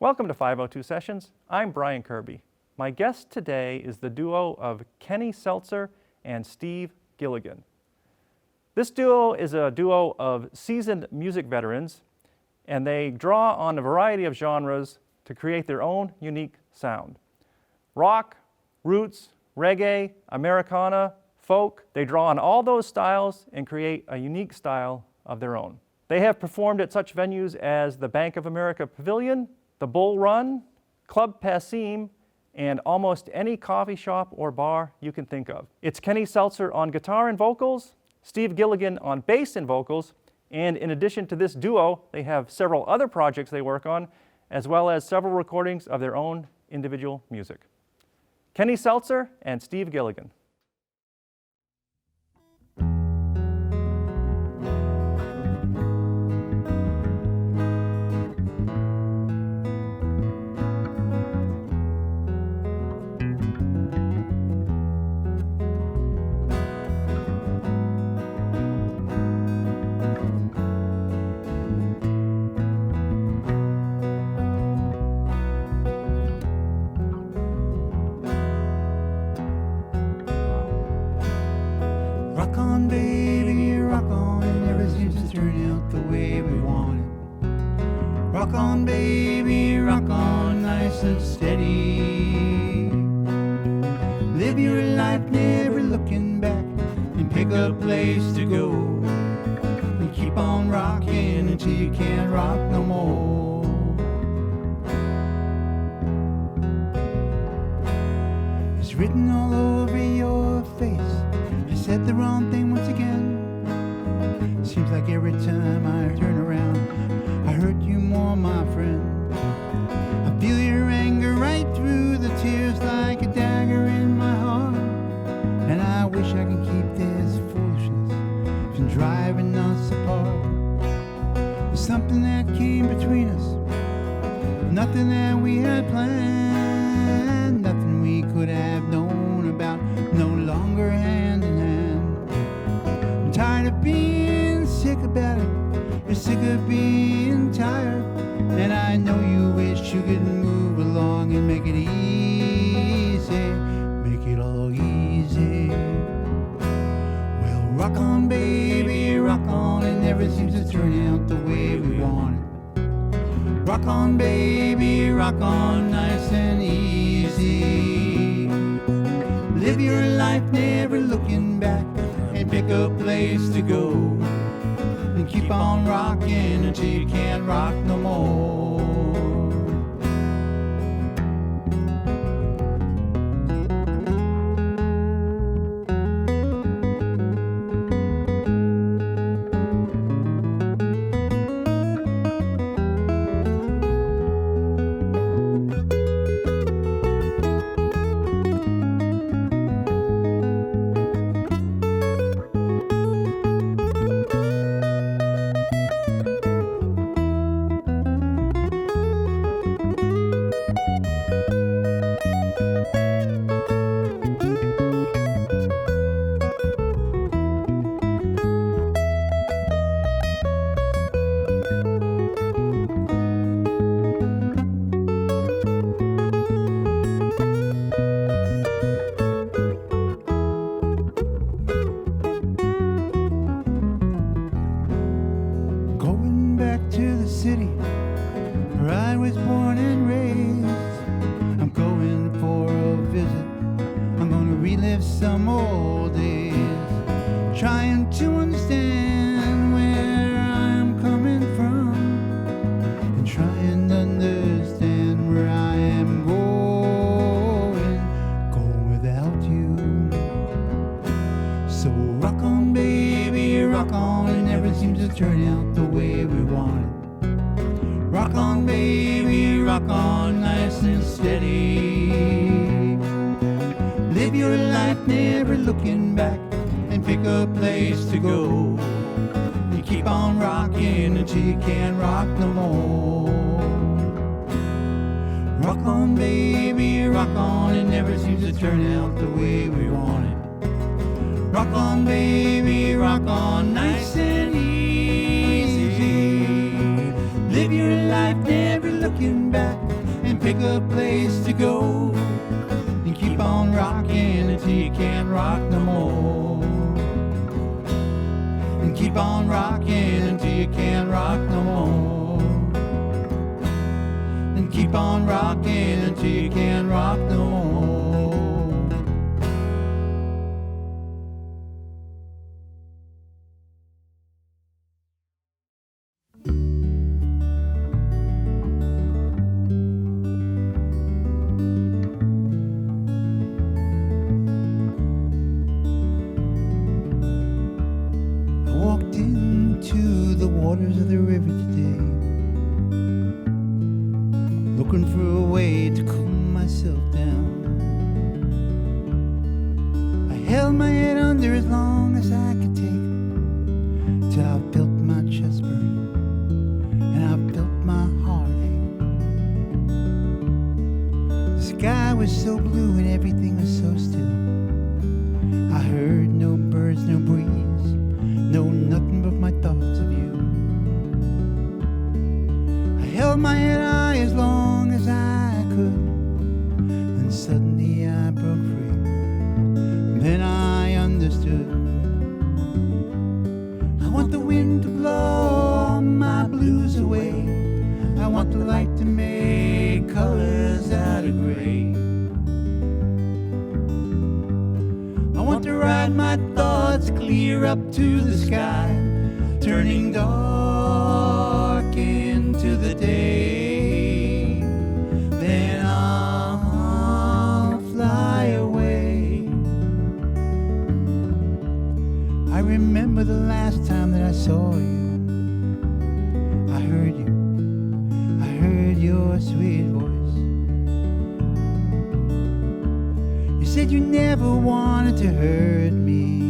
Welcome to 502 Sessions. I'm Brian Kirby. My guest today is the duo of Kenny Selcer and Steve Gilligan. This duo is a duo of seasoned music veterans, and they draw on a variety of genres to create their own unique sound. Rock, roots, reggae, Americana, folk, they draw on all those styles and create a unique style of their own. They have performed at such venues as the Bank of America Pavilion, the Bull Run, Club Passim, and almost any coffee shop or bar you can think of. It's Kenny Selcer on guitar and vocals, Steve Gilligan on bass and vocals, and in addition to this duo, they have several other projects they work on, as well as several recordings of their own individual music. Kenny Selcer and Steve Gilligan. Rock on, baby, rock on, it never seems to turn out the way we want it. Rock on, baby, rock on, nice and steady. Live your life never looking back, and pick a place to go. And keep on rocking until you can't rock no more. It's written all over your face. I said the wrong thing once again. Seems like every time I turn around, I hurt you more, my friend. I feel your anger right through the tears like a dagger in my heart. And I wish I could keep this foolishness from driving us apart. There's something that came between us, nothing that we had planned, nothing we could have known about, no longer hand in hand. I'm tired of being sick about it, you're sick of being tired, and I know you wish you could move along and make it easy, make it all easy. Well, rock on, baby, rock on, it never seems to turn out the way we want it. Rock on, baby, rock on, nice and easy. Live your life never looking back, and pick a place to go. And keep on rocking until you can't rock no more. To the city where I was born and raised. I'm going for a visit, I'm gonna relive some old days, trying to understand where I'm coming from, and trying to understand where I am going without you. So rock on, baby, rock on, it never seems to turn out the way we want it. Rock on, baby, rock on, nice and steady. Live your life never looking back, and pick a place to go. And keep on rocking until you can't rock no more. Rock on, baby, rock on, it never seems to turn out the way we want it. Rock on, baby, rock on, nice and easy. Live your life never looking back, pick a place to go and keep on rocking until you can't rock no more. And keep on rocking until you can't rock no more. And keep on rocking until you can't rock no more. Waters of the river today, looking for a way to cool myself down. I held my head under as long as I could take, till I felt my chest burn and I felt my heart ache. The sky was so blue and everything was so still. I heard no birds, no breeze, no nothing but my thoughts of you. Held my head high as long as I could, and suddenly I broke free. Then I understood. I want the wind to blow all my blues away. I want the light to make colors out of gray. I want to ride my thoughts clear up to the sky, turning dark into the day. Then I'll fly away. I remember the last time that I saw you. I heard you. I heard your sweet voice. You said you never wanted to hurt me,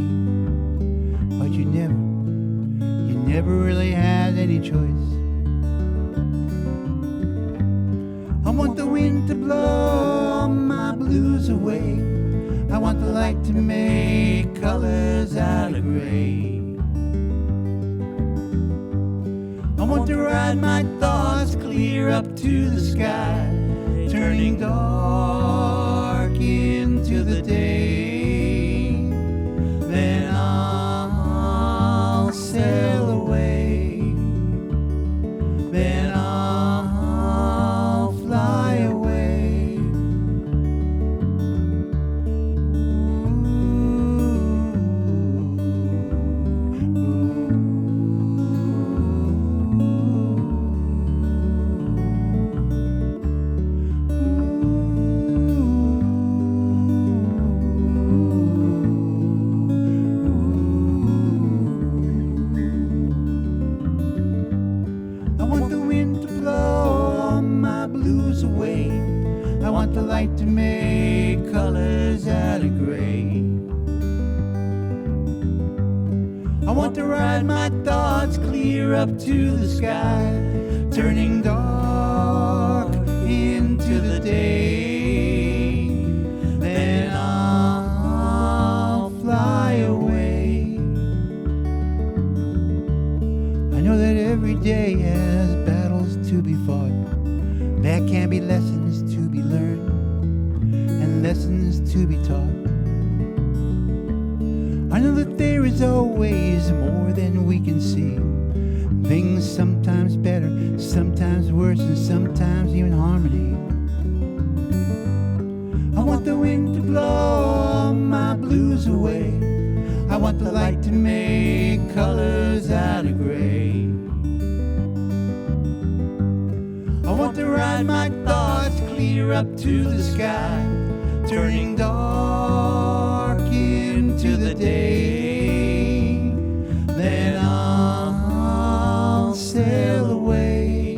but you never really had any choice. I want the wind to blow all my blues away. I want the light to make colors out of gray. I want to ride my thoughts clear up to the sky, turning dark into the day. Then I'll sail away. Then I'll fly away. I want the wind to blow all my blues away. I want the light to make colors out of gray. I want to ride my thoughts clear up to the sky, turning dark into the day. Then I'll fly away. I know that every day has battles to be fought. There can be lessons to be learned and lessons to be taught. I know that there is always more than we can see. Things sometimes better, sometimes worse, and sometimes even harmony. I want the wind to blow all my blues away. I want the light to make colors out of gray. I want to ride my thoughts clear up to the sky, turning dark into the day. Then I'll sail away.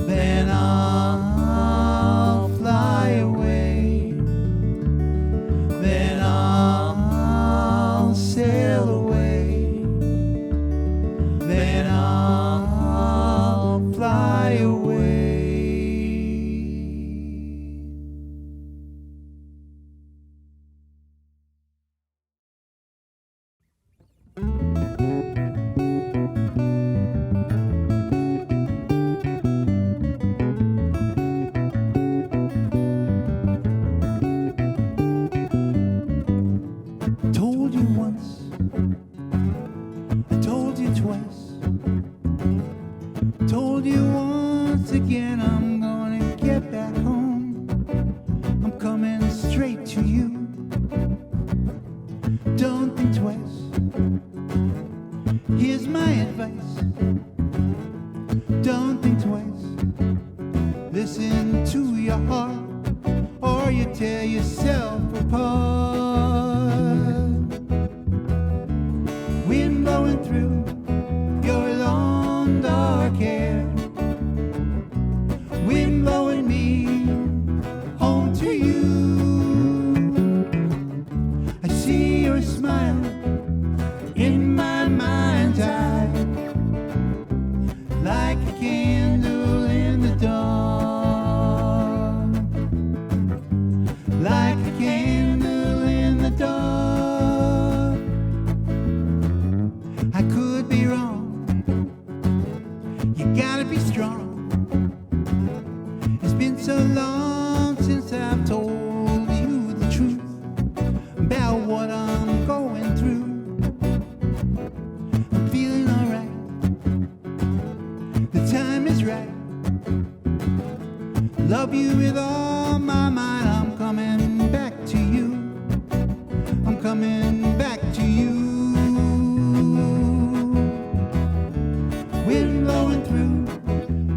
Then I'll fly away. Then I'll sail away. Then I'll fly away. to you. Don't think twice. Here's my advice. Don't think twice. Listen to your heart, or you tear yourself apart. Wind blowing through your long dark hair. Wind blowing me home to you. I see your smile in my mind's eye, like a candle in the dark, like a candle in the dark. I could be wrong, you gotta be strong. It's been so long since I've told you the truth about what I'm going through. I'm feeling alright, the time is right. Love you with all my mind. I'm coming back to you. I'm coming back to you. Wind blowing through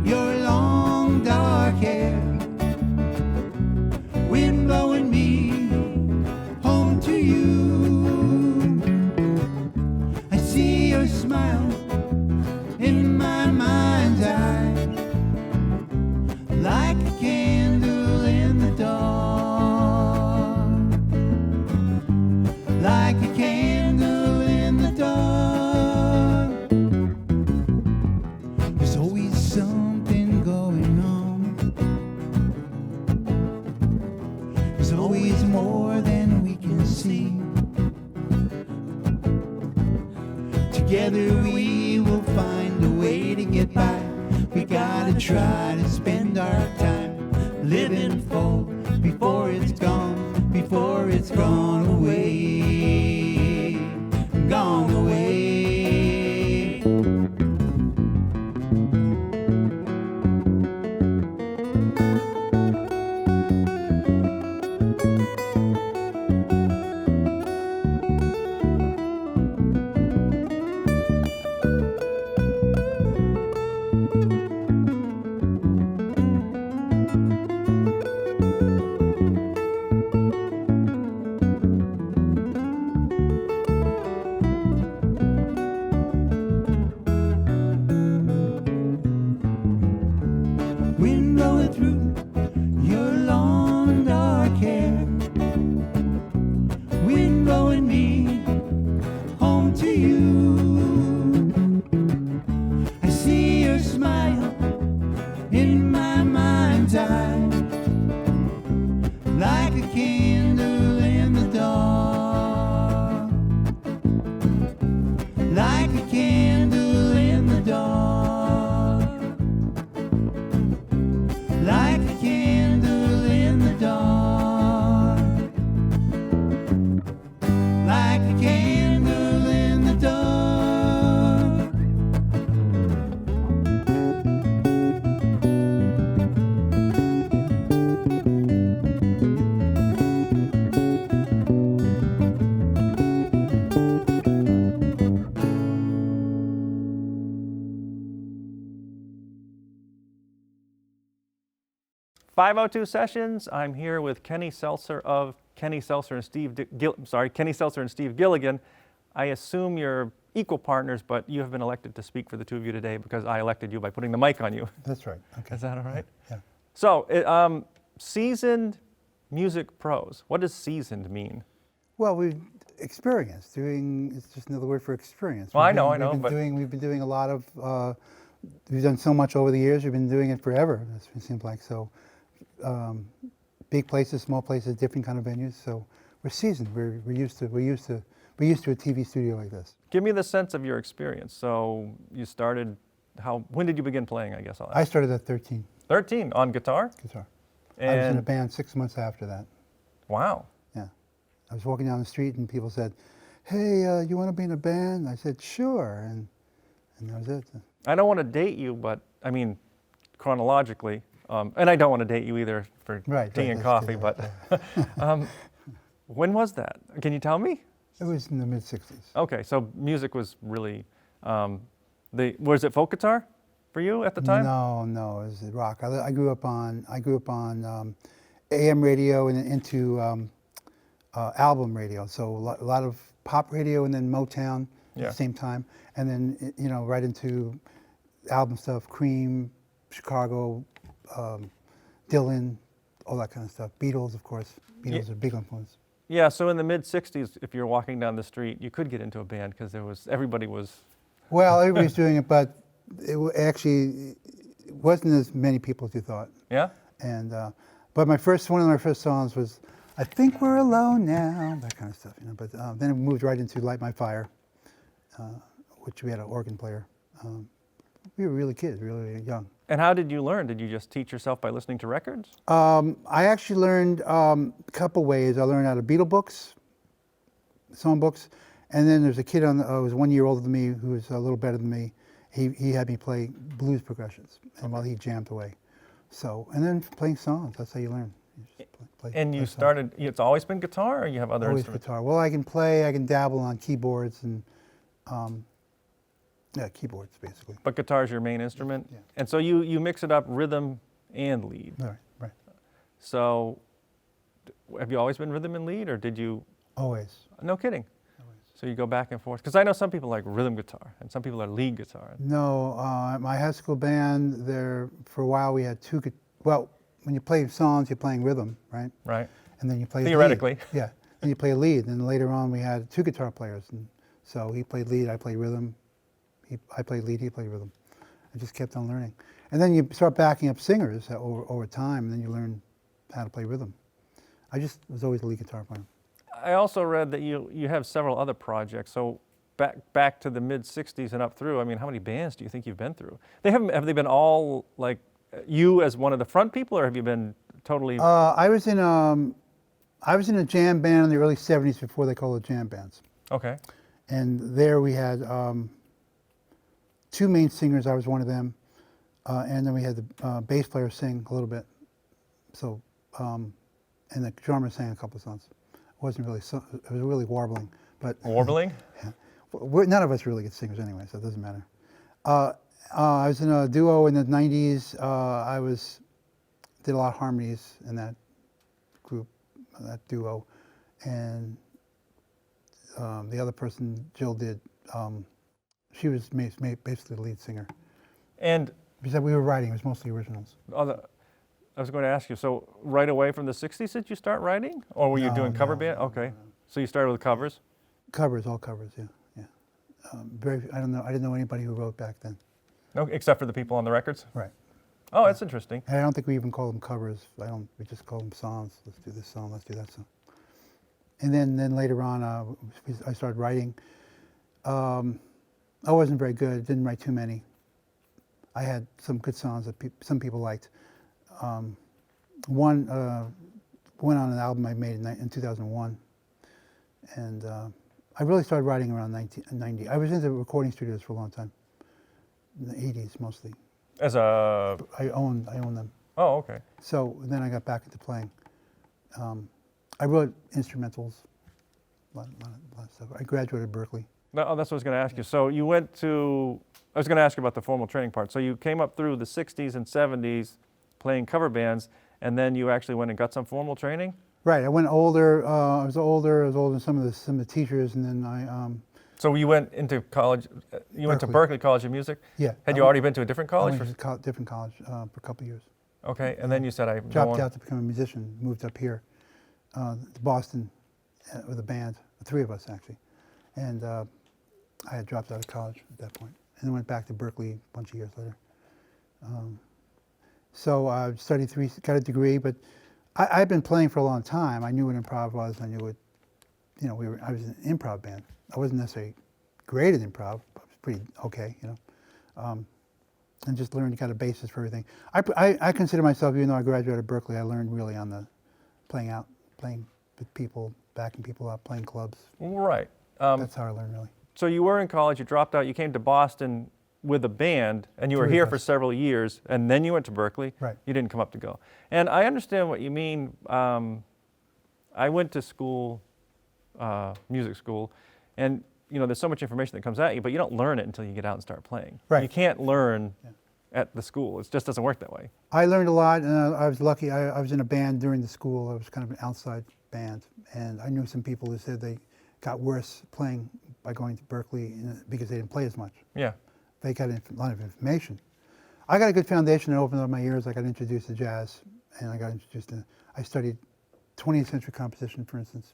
your long dark hair. Wind blowing me home to you. I see your smile in my mind's eye, like a candle in the dark, like a candle in the dark. There's always something going on. There's always more than we can see. Together we will find a way to get by. We gotta try to spend our time living full before it's gone away, gone away. Wind blowing through your long dark hair. Wind blowing me home to you. I see your smile in my mind's eye, like a candle in the dark, like a candle in the dark, like a candle in the dark, like a candle in the dark. 502 Sessions. I'm here with Kenny Selcer of Kenny Selcer and Steve Gilligan. I assume you're equal partners, but you have been elected to speak for the two of you today because I elected you by putting the mic on you. That's right. Okay. Is that all right? Yeah. So, seasoned music pros. What does seasoned mean? Well, we've experienced doing. It's just another word for experience. Well, I know, We've been doing a lot of. We've done so much over the years. We've been doing it forever. It seems like so. Big places, small places, different kind of venues. So we're seasoned. We're used to a TV studio like this. Give me the sense of your experience. So you started. When did you begin playing? I guess I'll ask. I started at 13. 13 on guitar. Guitar. And I was in a band 6 months after that. Wow. Yeah. I was walking down the street and people said, "Hey, you want to be in a band?" I said, "Sure," and that was it. I don't want to date you, but I mean, chronologically, and I don't want to date you either for tea and coffee. But When was that? Can you tell me? It was in the mid-'60s. Okay, so music was really, was it folk guitar for you at the time? No, it was rock. I grew up on AM radio and then into album radio. So a lot of pop radio and then Motown at the same time, and then right into album stuff, Cream, Chicago, Dylan, all that kind of stuff. Beatles, of course. Beatles are a big influence. Yeah, so in the mid-'60s, if you're walking down the street, you could get into a band because everybody was... Well, everybody's doing it, but it wasn't as many people as you thought. Yeah? And but one of my first songs was, I Think We're Alone Now, that kind of stuff. But then it moved right into Light My Fire, which we had an organ player. We were really kids, really young. And how did you learn? Did you just teach yourself by listening to records? I actually learned a couple ways. I learned out of Beatle books, song books, and then there's a kid who was 1 year older than me who was a little better than me. He had me play blues progressions, and while he jammed away. So, and then playing songs, that's how you learn. You and started, it's always been guitar, or you have other always instruments? Guitar. Well, I can dabble on keyboards and, keyboards basically. But guitar is your main instrument? Yeah. And so you mix it up rhythm and lead. Right. So have you always been rhythm and lead, or did you? Always. No kidding. Always. So you go back and forth? Because I know some people like rhythm guitar, and some people are lead guitar. No, my high school band, for a while we had well, when you play songs, you're playing rhythm, right? Right. And then you play theoretically. lead. Yeah, then you play lead. And later on we had two guitar players. And so he played lead, I played rhythm. I played lead, he played rhythm. I just kept on learning. And then you start backing up singers over time, and then you learn how to play rhythm. I just was always a lead guitar player. I also read that you have several other projects. So back to the mid-'60s and up through, I mean, how many bands do you think you've been through? Have they been all like you as one of the front people, or have you been totally? I was in a jam band in the early '70s before they called it jam bands. Okay. And there we had two main singers. I was one of them, and then we had the bass player sing a little bit. So, and the drummer sang a couple of songs. It wasn't really it was really warbling, but warbling. Yeah. None of us really good singers anyway, so it doesn't matter. I was in a duo in the '90s. Did a lot of harmonies in that group, that duo, and the other person, Jill, did. She was basically the lead singer. And because we were writing, it was mostly originals. I was going to ask you. So right away from the '60s, did you start writing, or were you doing cover band? Okay. No. So you started with covers. Covers, all covers, yeah. I didn't know anybody who wrote back then. No, except for the people on the records. Right. Oh, that's interesting. And I don't think we even call them covers. We just call them songs. Let's do this song. Let's do that song. And then later on, I started writing. I wasn't very good. Didn't write too many. I had some good songs that some people liked. One went on an album I made in 2001, and I really started writing around 1990. I was into recording studios for a long time, in the '80s mostly. I own them. Oh, okay. So then I got back into playing. I wrote instrumentals, a lot of stuff. I graduated Berkeley. No, that's what I was going to ask you. So you went to, I was going to ask you about the formal training part. So you came up through the '60s and '70s playing cover bands, and then you actually went and got some formal training? Right, I went older. I was older than some of the teachers, and then I. So you went into college. You went to Berkeley College of Music. Yeah. Had you already been to a different college? I went to a different college for a couple of years. Okay, and then you said I dropped out to become a musician. Moved up here to Boston with a band, the three of us actually, and I had dropped out of college at that point, and then went back to Berkeley a bunch of years later. So I studied got a degree, but I'd been playing for a long time. I knew what improv was. I knew what, I was in an improv band. I wasn't necessarily great at improv, but I was pretty okay, and just learned, got a basis for everything. I consider myself, even though I graduated Berkeley, I learned really on the playing with people, backing people up, playing clubs. Right. That's how I learned really. So you were in college, you dropped out, you came to Boston with a band, and you were here for several years, and then you went to Berkeley. Right. You didn't come up to go. And I understand what you mean. I went to school, music school, and you know, there's so much information that comes at you, but you don't learn it until you get out and start playing. Right. You can't learn at the school. It just doesn't work that way. I learned a lot, and I was lucky. I was in a band during the school. I was kind of an outside band, and I knew some people who said they got worse playing by going to Berkeley because they didn't play as much. Yeah. They got a lot of information. I got a good foundation that opened up my ears. I got introduced to jazz, and I got introduced to, I studied 20th century composition, for instance.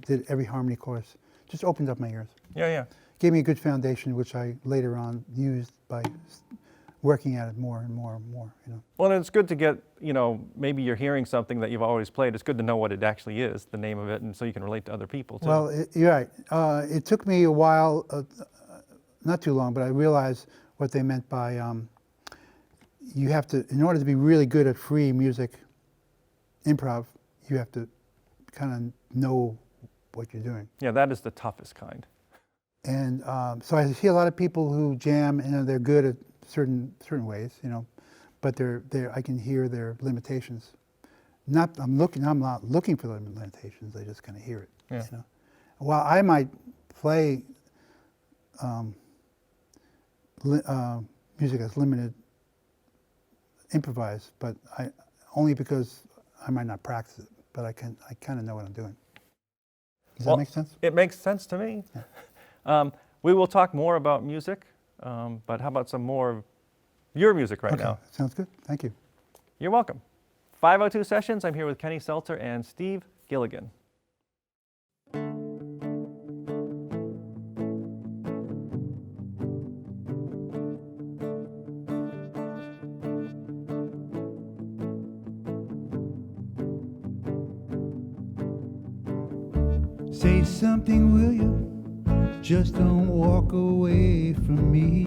Did every harmony course. Just opened up my ears. Yeah, yeah. Gave me a good foundation, which I later on used by working at it more and more and more, you know. Well, and it's good to get, you know, maybe you're hearing something that you've always played. It's good to know what it actually is, the name of it, and so you can relate to other people too. Well, you're right. It took me a while, not too long, but I realized what they meant by you have to, in order to be really good at free music, improv, you have to kind of know what you're doing. Yeah, that is the toughest kind. And so I see a lot of people who jam, and they're good at certain ways, you know, but I can hear their limitations. I'm not looking for the limitations. I just kind of hear it. Yeah. You know, while I might play music that's limited, improvised, but only because I might not practice it, but I kind of know what I'm doing. Does that make sense? It makes sense to me. Yeah. We will talk more about music, but how about some more of your music right now? Sounds good. Thank you. You're welcome. 502 Sessions. I'm here with Kenny Selcer and Steve Gilligan. Say something, will you? Just don't walk away from me.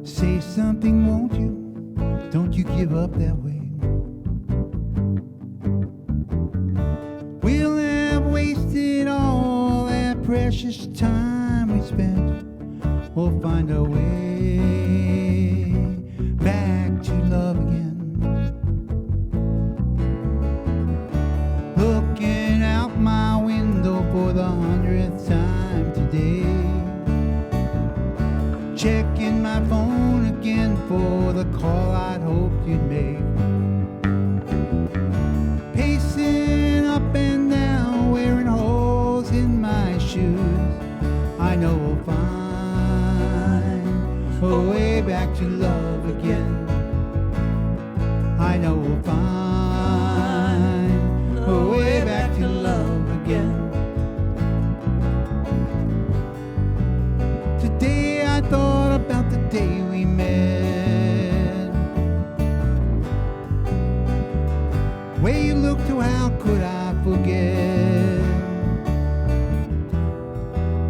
Say something, won't you? Don't you give up that way. We'll have wasted all that precious time we spent. We'll find our way back to love again. Looking out my window for the 100th time today. Checking my phone again for the call I'd hoped you'd make. Pacing up and down, wearing holes in my shoes. I know we'll find a way back to love again. I know we'll find a way back to love again. Today I thought about the day we met. Way you looked, oh how could I forget?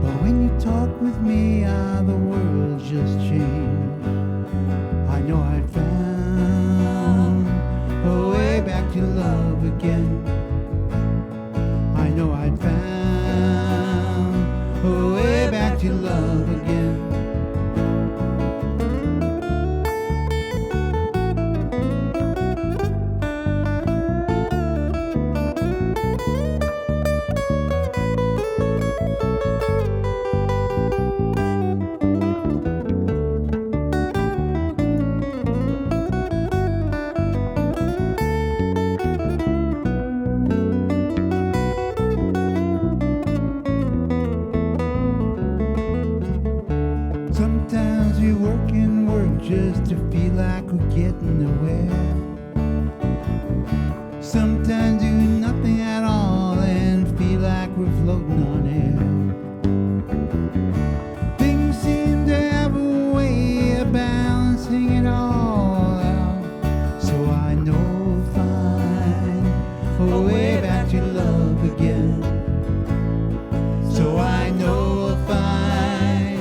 But when you talk with me, the world just changed. I know I'd found a way back to love again. I know I'd found a way back to love again. Sometimes we work and work just to feel like we're getting nowhere. Sometimes do nothing at all and feel like we're floating on air. Things seem to have a way of balancing it all out. So I know we'll find a way back to love again. So I know we'll find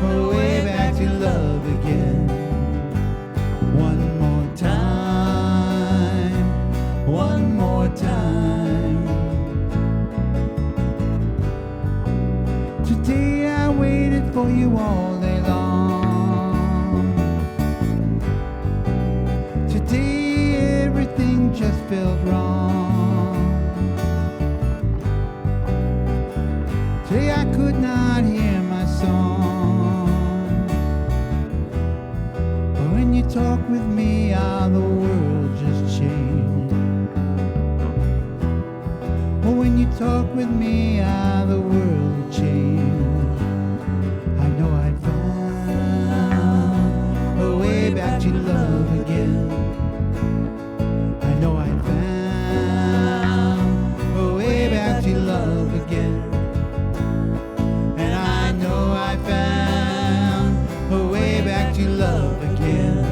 a way back to love again. One more time, one more time. Today I waited for you all day long. Today everything just felt wrong. Well, when you talk with me, the world would change. I know I'd find a way back to love again. I know I'd find a way back to love again. And I know I found a way back to love again.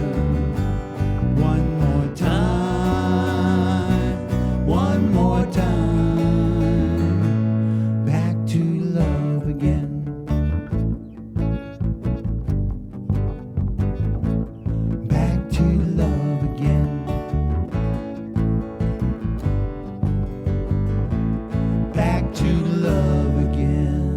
One more time, one more time, back to love again. Back to love again. Back to love again.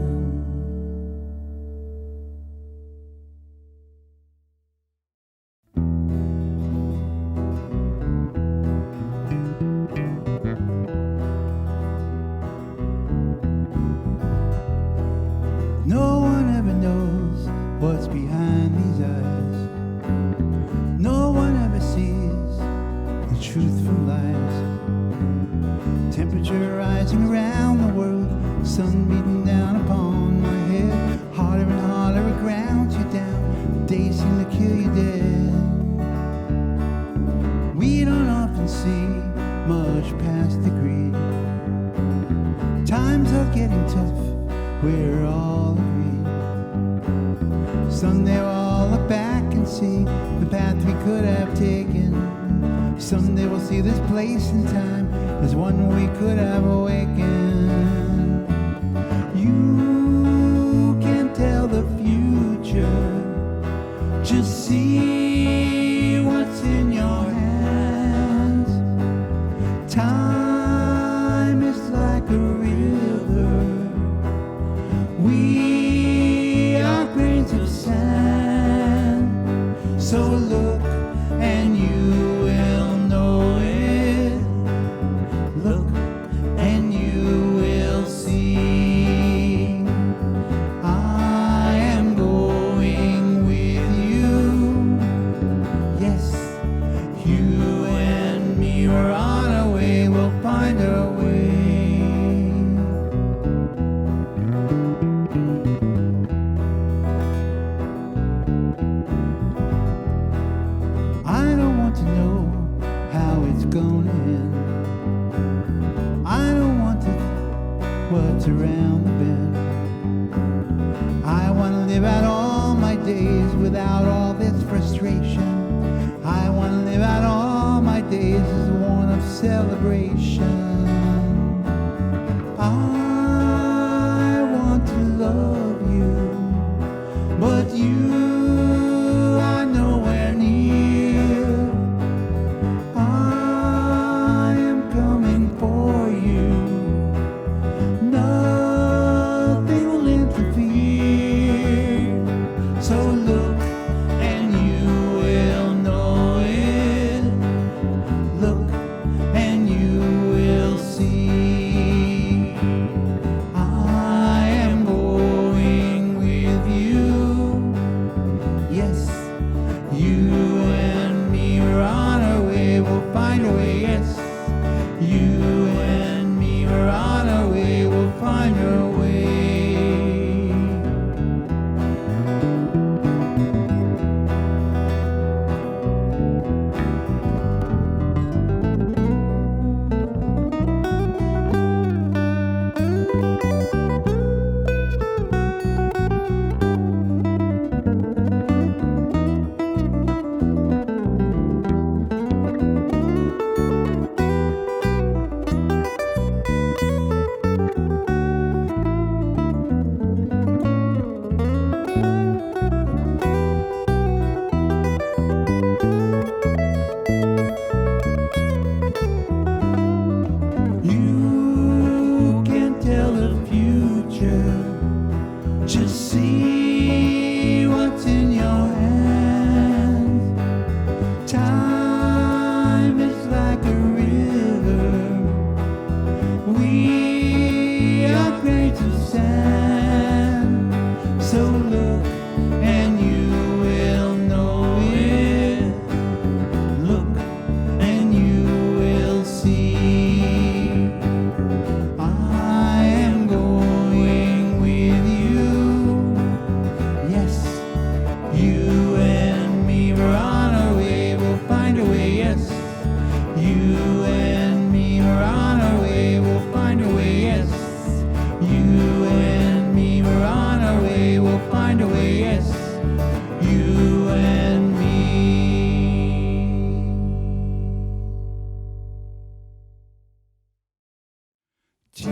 No one ever knows what's behind these eyes. No one ever sees the truth from lies. Temperature rising around the world, sun beating down upon my head. Harder and harder it grounds you down, days seem to kill you dead. We don't often see much past the greed. Times are getting tough, we're all agreed. Someday we'll all look back and see the path we could have taken. Someday we'll see this place and time as one we could have awakened. You can't tell the future, just see what's in your hands. Time is like a river, we are grains of sand. So look and you will know it. Look and you will see. I am going with you. Yes, you and me are on our way. We'll find our way. I don't want to know how it's gonna end. I don't want to what's around the bend. I want to live out all my days without all this frustration. I want to live out all my days as one of celebration. I want to love you, but you are nowhere near. I am coming for you. Nothing will interfere. So look and you will know it. Look and you will see. I am going with you. Yes, you and me are on our way. We'll find a way. Yes, you and me are on our way. We'll find our way. You can't tell the future, just see what's in your hands. Time is like a river, we are grains of sand. So look and you will know it. Look and you will see. I In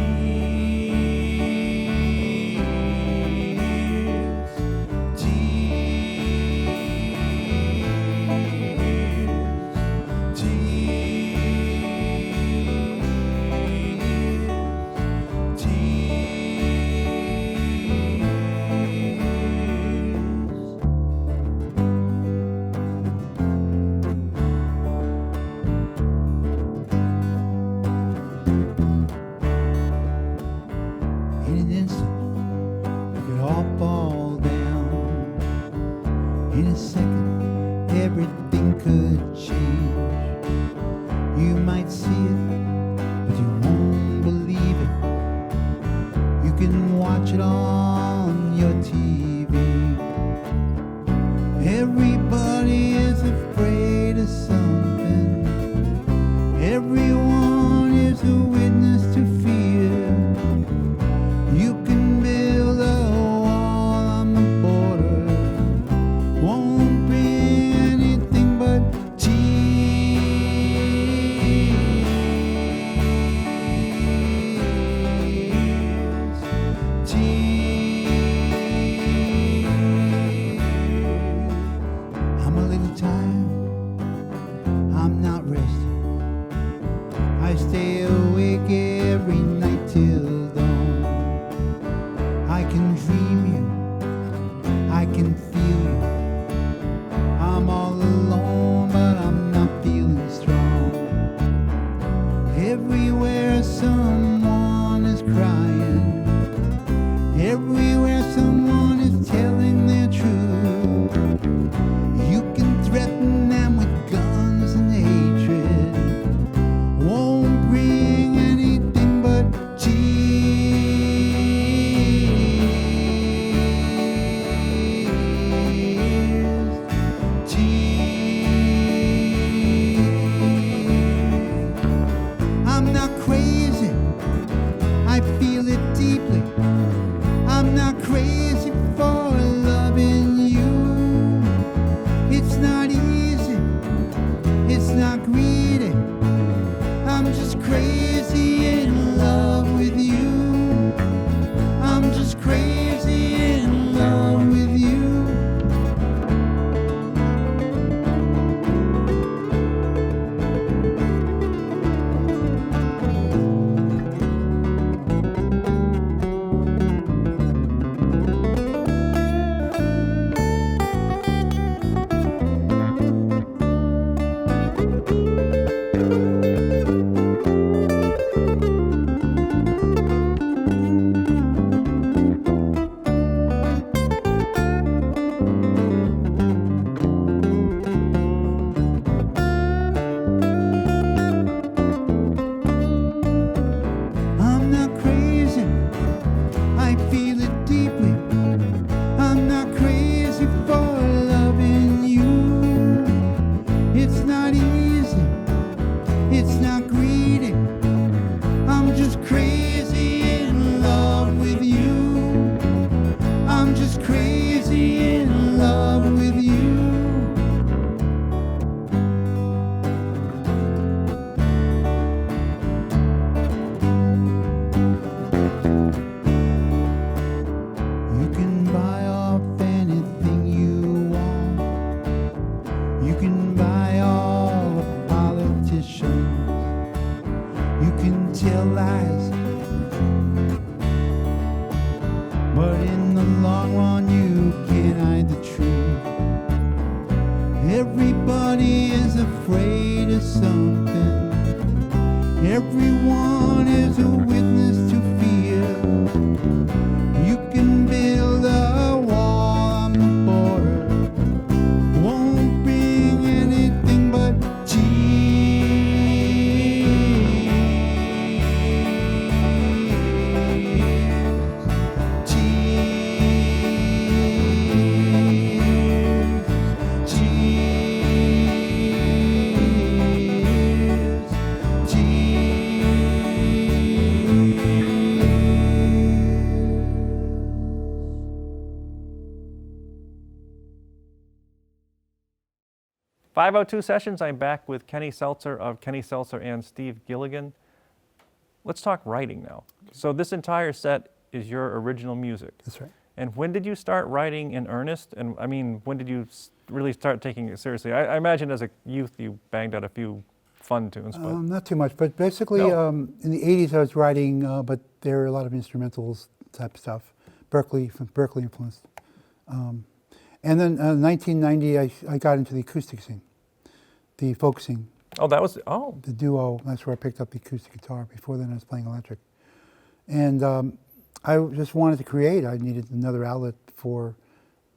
an instant, it could all fall down. In a second, everything could change. You might see it, but you won't believe it. You can watch it on your TV. Everybody is afraid of something. Everyone is a witness to fear. You can build a wall on the border. Won't bring anything but tears. Tears. I'm a little tired. I'm not resting. I stay awake every night till dawn. I can dream you, I can feel you. I'm all alone, but I'm not feeling strong. Everywhere someone is crying. Everywhere someone is telling their truth. You can threaten them with guns and hatred. Won't bring anything but tears. Tears. I'm not crazy, I feel it deeply. I'm not crazy for loving you. It's not easy, it's not greedy. I'm just crazy in love with you. I'm just crazy in love with you. I'm not crazy, I feel it deeply. I'm not crazy for loving you. It's not easy, it's not greedy. I'm just crazy in love with you. I'm just crazy in love with you. You can buy off anything you want. You can buy all the politicians. You can tell lies, but in the long run you can't hide the truth. Everybody is afraid of something. Everyone is a witness to fear. You can build a wall on the border. Won't bring anything but tears. Tears. Tears. Tears. 502 Sessions, I'm back with Kenny Selcer of Kenny Selcer and Steve Gilligan. let's talk writing now. So this entire set is your original music. That's right. And when did you start writing in earnest? And I mean, when did you really start taking it seriously? I imagine as a youth you banged out a few fun tunes, but Not too much, but basically No. in the 80s I was writing, but there were a lot of instrumentals type stuff, Berkeley influenced. And then 1990 I got into the acoustic scene, the folk scene, oh, that was oh, the duo. That's where I picked up the acoustic guitar. Before then I was playing electric. And I just wanted to create. I needed another outlet for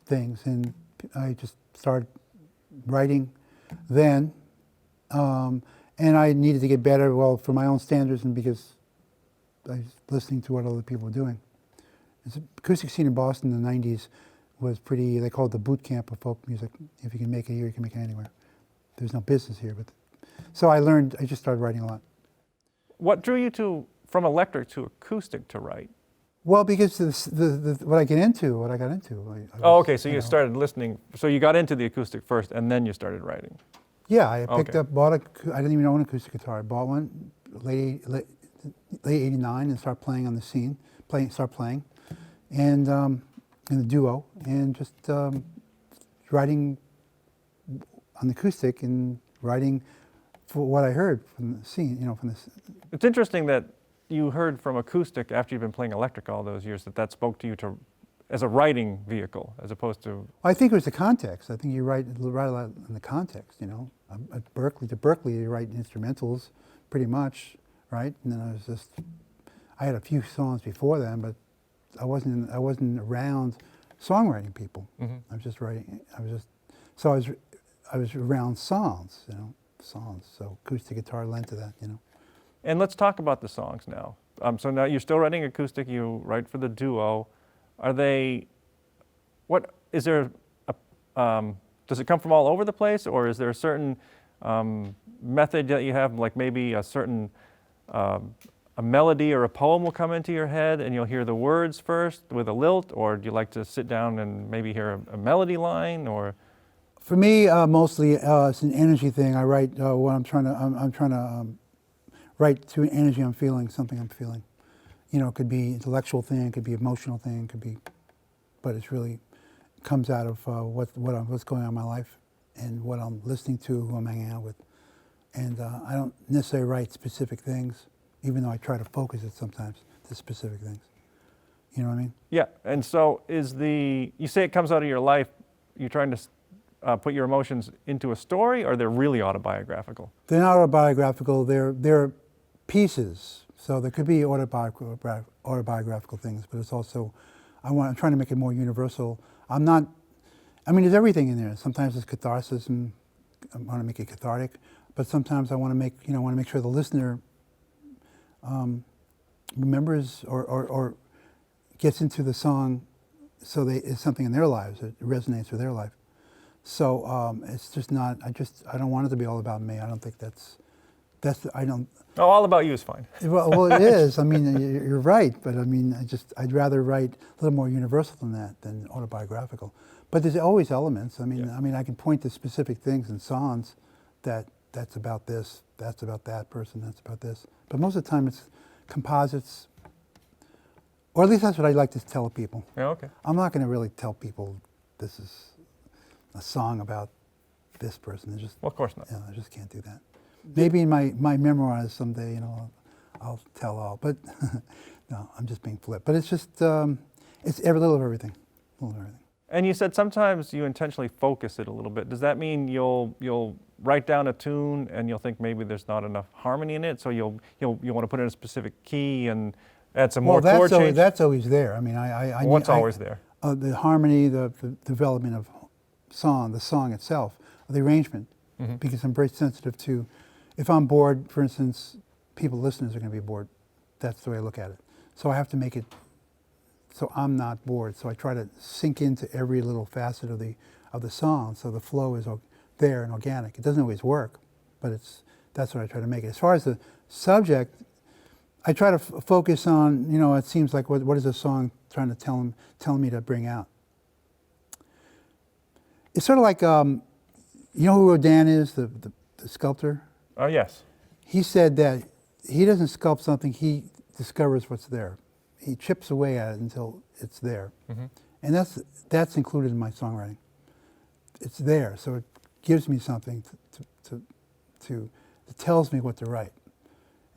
things, and I just started writing then. And I needed to get better, well, for my own standards and because I was listening to what other people were doing. The acoustic scene in Boston in the 90s was pretty, they called it the boot camp of folk music. If you can make it here, you can make it anywhere. There's no business here. But so I just started writing a lot. what drew you from electric to acoustic to write? Well, because what I got into. Oh, okay, so you started listening, so you got into the acoustic first and then you started writing. Yeah, I picked Okay. up, I didn't even own an acoustic guitar. I bought one late 89 and started playing on the scene, start playing, and in the duo, and just writing on the acoustic and writing for what I heard from the scene, from this. It's interesting that you heard from acoustic after you've been playing electric all those years, that spoke to you as a writing vehicle as opposed to... I think it was the context. I think you write a lot in the context, At Berkeley, you write instrumentals pretty much, right? And then I had a few songs before then, but I wasn't around songwriting people. Mm-hmm. I was just writing, so I was around songs, songs. So acoustic guitar lent to that, And let's talk about the songs now. So now you're still writing acoustic, you write for the duo. Is there does it come from all over the place, or is there a certain method that you have, like maybe a certain, a melody or a poem will come into your head and you'll hear the words first with a lilt, or do you like to sit down and maybe hear a melody line, or? For me, mostly it's an energy thing. I write what I'm trying to write to an energy I'm feeling, something I'm feeling. It could be intellectual thing, it could be emotional thing, it could be, but it's really comes out of what's going on in my life and what I'm listening to, who I'm hanging out with. And I don't necessarily write specific things, even though I try to focus it sometimes to specific things. You know what I mean? Yeah, and so you say it comes out of your life, you're trying to put your emotions into a story, or they're really autobiographical? They're not autobiographical, they're pieces. So there could be autobiographical things, but it's also, I'm trying to make it more universal. There's everything in there. Sometimes it's catharsis, and I want to make it cathartic, but sometimes I want to make sure the listener remembers or gets into the song, so it's something in their lives, it resonates with their life. So it's just not. I don't want it to be all about me. I don't think I don't. Oh, all about you is fine. Well, it is. You're right, but I'd rather write a little more universal than that, than autobiographical. But there's always elements. I can point to specific things in songs that's about this, that's about that person, that's about this. But most of the time it's composites, or at least that's what I like to tell people. Yeah, okay. I'm not going to really tell people this is a song about this person. Well, of course not. I just can't do that. Maybe in my memoirs someday, I'll tell all. But no, I'm just being flip. But it's just it's a little of everything, And you said sometimes you intentionally focus it a little bit. Does that mean you'll write down a tune and you'll think maybe there's not enough harmony in it, so you'll want to put it in a specific key and add some more chord change? That's always there. What's always there? The harmony, the development of the song itself, the arrangement. Mm-hmm. Because I'm very sensitive to, if I'm bored, for instance, listeners are going to be bored. That's the way I look at it. So I have to make it so I'm not bored. So I try to sink into every little facet of the song, so the flow is there and organic. It doesn't always work, but that's what I try to make it. As far as the subject, I try to focus on, it seems like what is a song trying to tell me to bring out. It's sort of like, you know who Rodin is, the sculptor? Oh, yes. He said that he doesn't sculpt something, he discovers what's there. He chips away at it until it's there. Mm-hmm. And that's included in my songwriting. It's there, so it gives me something that tells me what to write.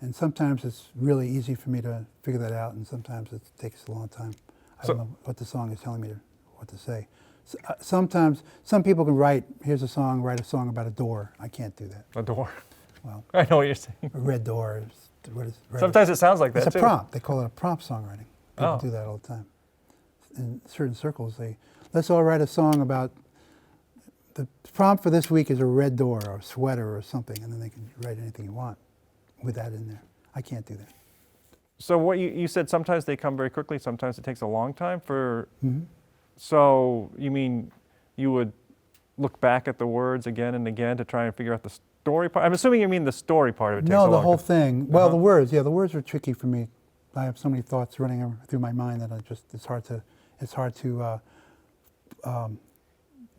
And sometimes it's really easy for me to figure that out, and sometimes it takes a long time. I don't know what the song is telling me what to say. So, sometimes, some people can write a song about a door. I can't do that. A door. Well, I know what you're saying. a red door. Sometimes it sounds like that, it's too. a prompt. They call it a prompt songwriting. People Oh. do that all the time. In certain circles, let's all write a song about, the prompt for this week is a red door or a sweater or something, and then they can write anything you want with that in there. I can't do that. So what you said, sometimes they come very quickly, sometimes it takes a long time for, Mm-hmm. So you mean you would look back at the words again and again to try and figure out the story part? I'm assuming you mean the story part of it takes a No, long the whole time. thing. Well, the words are tricky for me. I have so many thoughts running through my mind that it's hard to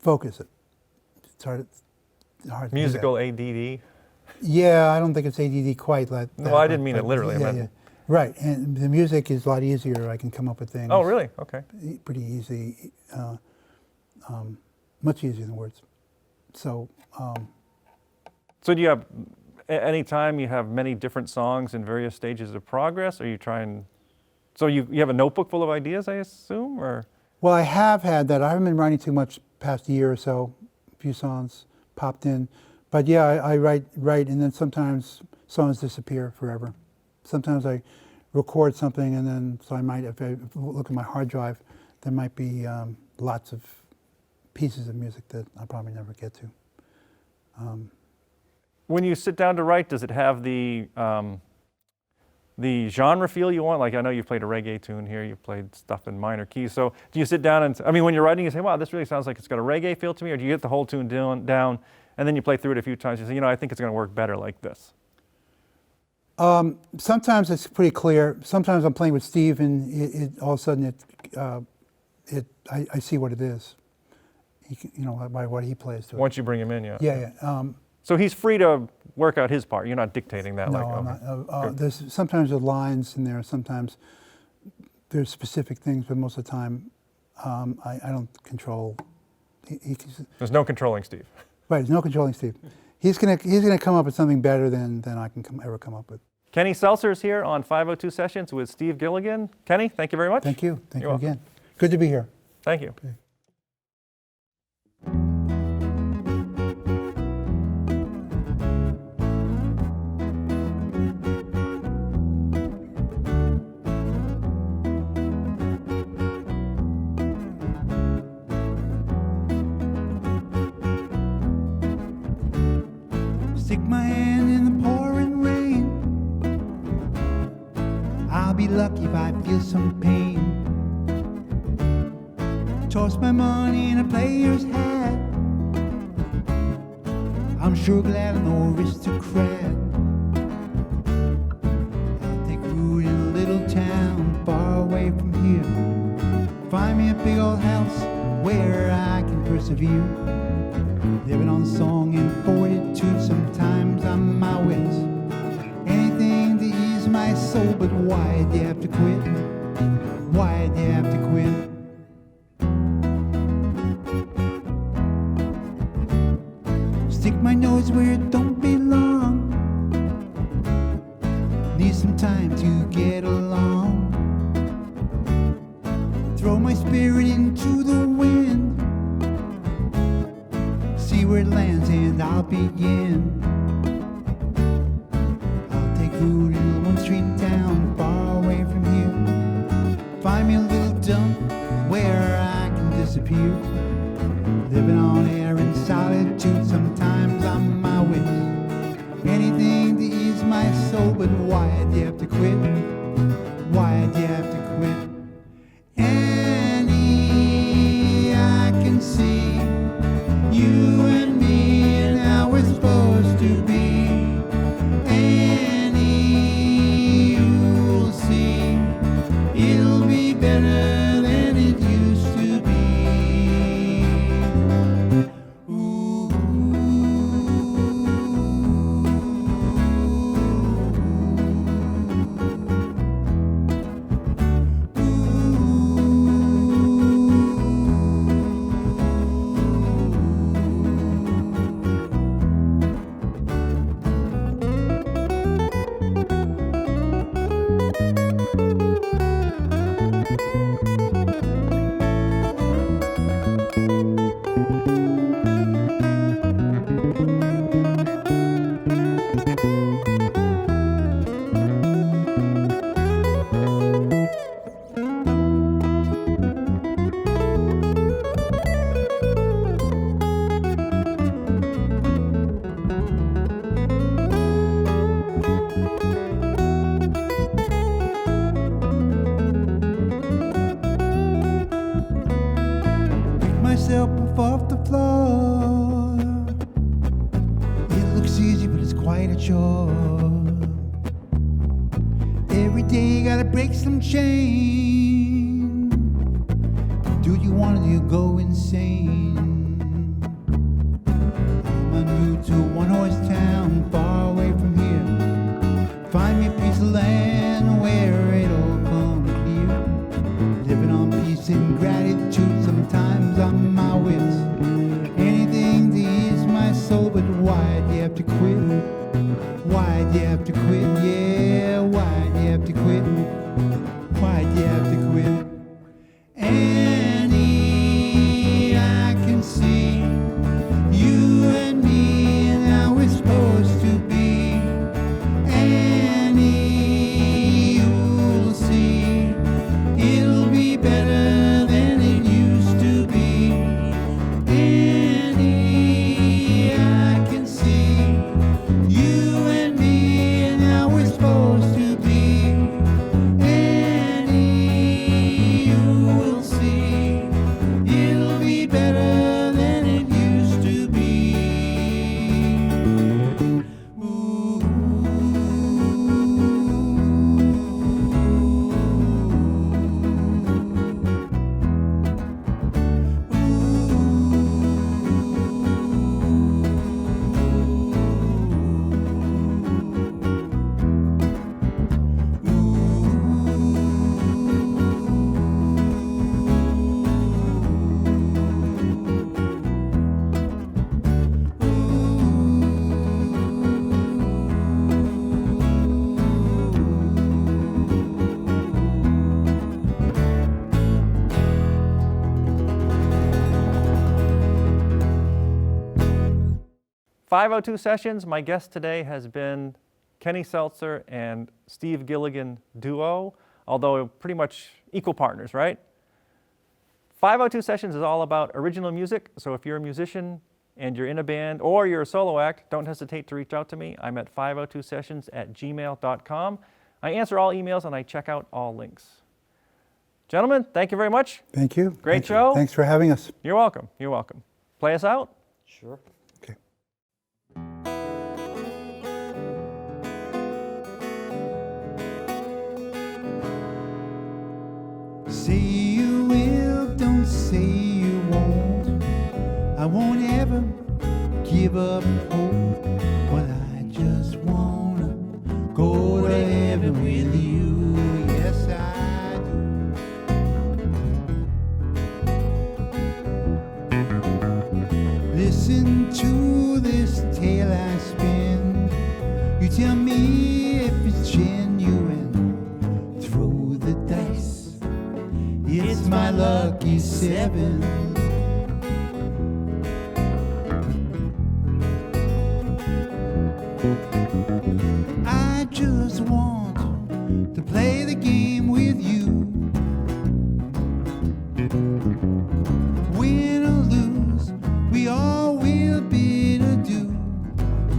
focus it. It's hard to Musical do ADD? Yeah, I don't think it's ADD quite like that. No, I didn't mean it literally. I meant... Yeah. Right, and the music is a lot easier. I can come up with things. Oh, really? Okay. Pretty easy, much easier than words. So. So do you have, any time you have many different songs in various stages of progress, or you try and, so you have a notebook full of ideas, I assume, or? Well, I have had that. I haven't been writing too much past year or so. A few songs popped in. But yeah, I write, and then sometimes songs disappear forever. Sometimes I record something, and then, so I might, if I look at my hard drive, there might be lots of pieces of music that I'll probably never get to. When you sit down to write, does it have the genre feel you want? Like, I know you've played a reggae tune here, you've played stuff in minor keys. So do you sit down and, I mean, when you're writing, you say, wow, this really sounds like it's got a reggae feel to me, or do you get the whole tune down and then you play through it a few times, you say, I think it's going to work better like this? Sometimes it's pretty clear. Sometimes I'm playing with Steve, and all of a sudden I see what it is. By what he plays to it. Once you bring him in, yeah. Yeah. So he's free to work out his part. You're not dictating that. No, like, I'm okay. not. There's sometimes there's lines in there. Sometimes there's specific things, but most of the time I don't control. There's no controlling Steve. Right. There's no controlling Steve. He's gonna come up with something better than I can ever come up with. Kenny Selcer is here on 502 Sessions with Steve Gilligan. Kenny, thank you very much. Thank you. Thank You're you welcome. again. Good to be here. Thank you. Okay. Stick my hand in the pouring rain. I'll be lucky if I feel some pain. Toss my money in a player's hat. I'm sure glad I'm no aristocrat. I'll take root in a little town far away from here. Find me a big old house where I can persevere. Living on song and fortitude, sometimes I'm my wits. Anything to ease my soul, but why'd you have to quit? Why'd you have to quit? Stick my nose where it don't belong. Need some time to get along. Throw my spirit into the wind. See where it lands and I'll begin. I'll take root in one street town far away from here. Find me a little dump where I can disappear. Living on air in solitude, sometimes I'm my wits. Myself up off the floor. It looks easy, but it's quite a chore. Every day gotta break some chain. Do you want to go insane? I'm new to a one-horse town far away from here. Find me a piece of land where it'll come clear. Living on peace and gratitude, sometimes I'm my wits. Anything to ease my soul, but why'd you have to quit? Why'd you have to quit? Yeah, why'd you have to quit? Why'd you have to quit? Annie, I can see you and me and how we're supposed to be. Annie, you'll see it'll be better than it used to be. Annie, I can see you and me and how we're supposed to be. Annie, you will see it'll be better than it used to be. Ooh. .502 Sessions, my guest today has been Kenny Selcer and Steve Gilligan duo, although pretty much equal partners, right? 502 Sessions is all about original music, so if you're a musician and you're in a band or you're a solo act, don't hesitate to reach out to me. I'm at 502sessions@gmail.com. I answer all emails and I check out all links. Gentlemen, thank you very much. Thank you. Great Thank you. show. Thanks for having us. You're welcome. You're welcome. Play us out. Sure. Okay. Say you will, don't say you won't. I won't ever give up hope. But I just wanna go to heaven with you. Yes, I do. Listen to this tale I spin. You tell me if it's genuine. Throw the dice. It's my lucky seven. I just want to play the game with you. Win or lose, we all will be to do.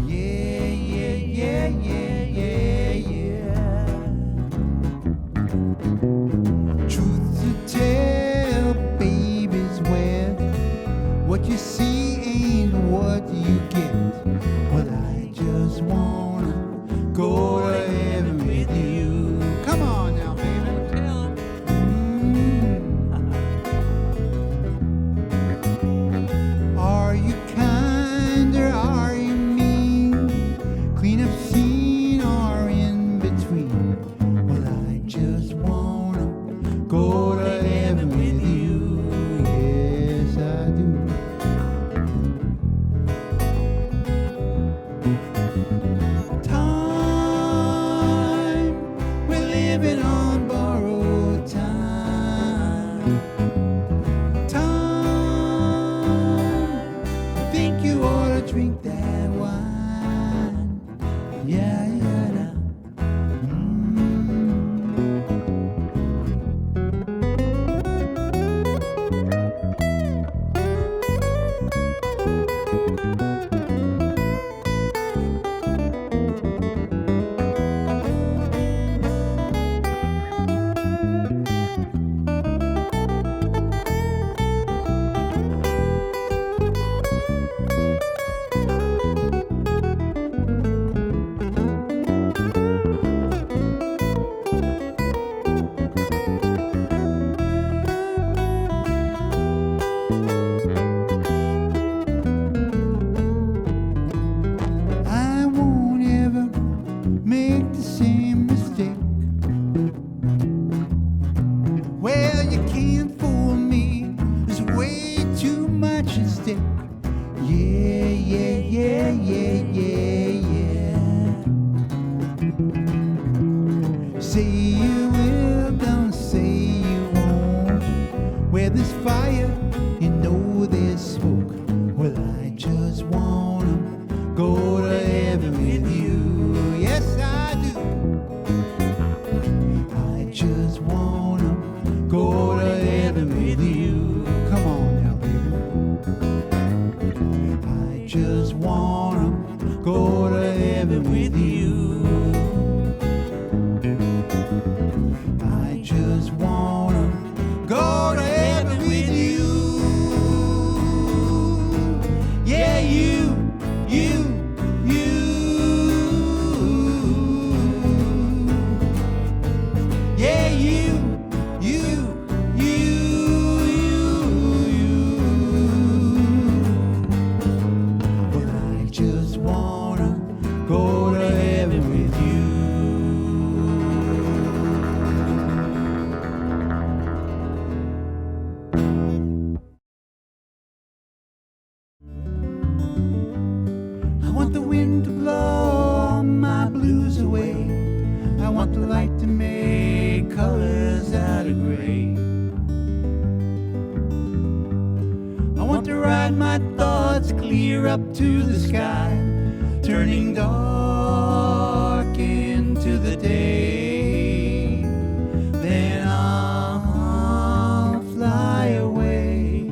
Yeah, yeah, yeah, yeah, yeah, yeah. Truth to tell, baby's wet. What you see ain't what you get. Well, I just wanna go to heaven with you. Come on now, baby. Are you kind or are you mean? Clean up scene or in between? Well, I just wanna go to heaven with you. Yes, I do. where there's fire, you know there's smoke. Well, I just wanna go to heaven with you. Yes, I do. I just wanna go to heaven with you. Come on now, baby. I just wanna go to heaven with you. I just wanna go to heaven with you. Yeah, you. Yeah, you. Well, I just wanna go to heaven with you. I want the wind to blow all my blues away. I want the light to make colors out of gray. I want to ride my thoughts clear up to the sky, turning dark into the day. Then I'll fly away.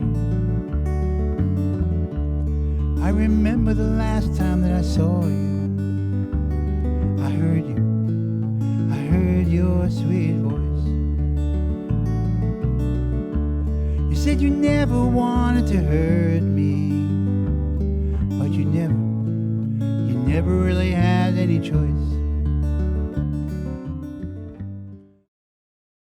I remember the last time that I saw you. I heard you. I heard your sweet voice. You said you never wanted to hurt me, but you never really had any choice.